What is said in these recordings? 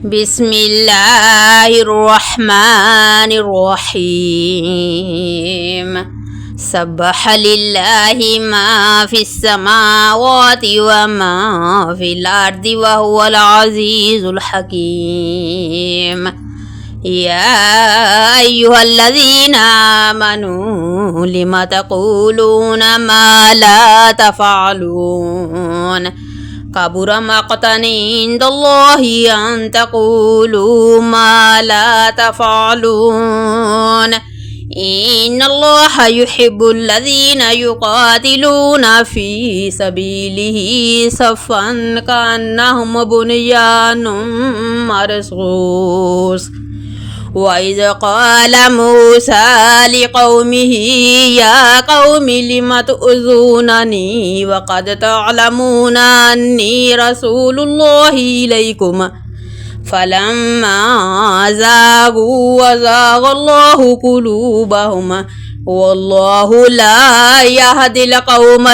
بسم الله الرحمن الرحيم سبح لله ما في السماوات وما في الأرض وهو العزيز الحكيم يا أيها الذين آمنوا لم تقولون ما لا تفعلون كبر مقتا عند الله أن تقولوا ما لا تفعلون إن الله يحب الذين يقاتلون في سبيله صفا كأنهم بنيان مرصوص وإذ قال موسى لقومه يا قوم لم تؤذونني وقد تعلمون أني رسول الله إليكم فلما زاغوا وزاغ الله قلوبهم والله لا يهدي القوم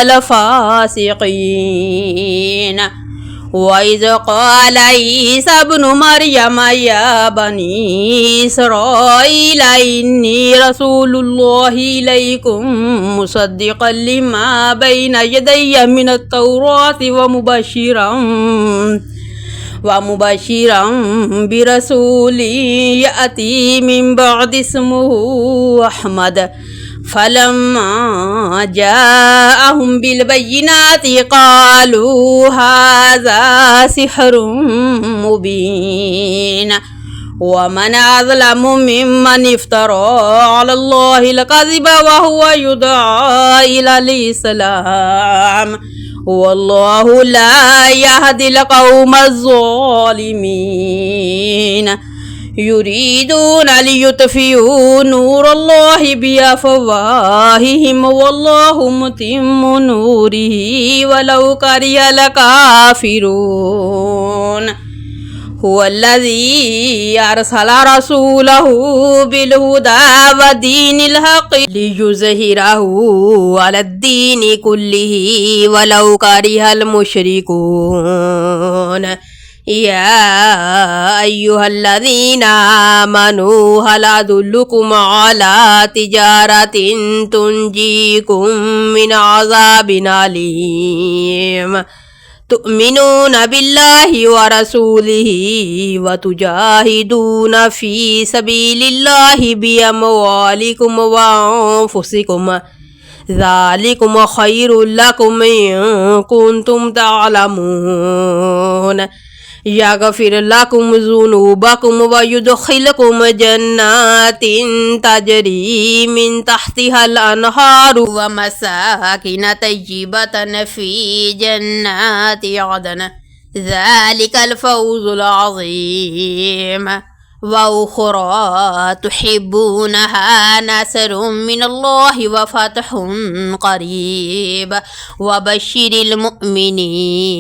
الفاسقين وإذ قال عيسى ابن مريم يا بني إسرائيل إني رسول الله إليكم مصدقا لما بين يدي من التوراة ومبشرا برسول يأتي من بعد اسمه أحمد فلما جاءهم بالبينات قالوا هذا سحر مبين ومن أظلم ممن افترى على الله الكذب وهو يدعى إلى الإسلام والله لا يهدي القوم الظالمين يريدون ليطفئوا نور الله بأفواههم والله متم نوره ولو كره الكافرون هو الذي أرسل رسوله بالهدى ودين الحق ليظهره على الدين كله ولو كره المشركون يا أيها الذين آمنوا هل أدلكم على تجارة تنجيكم من عذاب أليم تؤمنون بالله ورسوله وتجاهدون في سبيل الله بأموالكم وأنفسكم ذلكم خير لكم إن كنتم تعلمون يغفر لكم ذنوبكم ويدخلكم جنات تجري من تحتها الأنهار ومساكن طيبة في جنات عدن ذلك الفوز العظيم وأخرى تحبونها نصر من الله وفتح قريب وبشر المؤمنين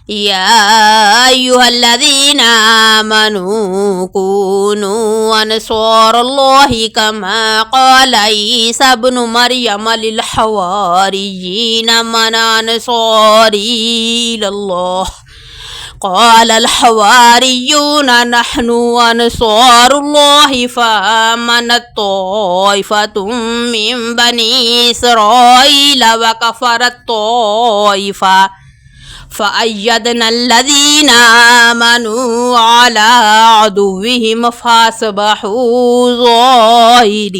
يا أيها الذين آمنوا كونوا أنصار الله كما قال عيسى ابن مريم للحواريين من أنصاري إلى الله قال الحواريون نحن أنصار الله فآمنت طائفة من بني إسرائيل وكفرت طائفة فأيدنا الذين آمنوا على عدوهم فأصبحوا ظاهرين.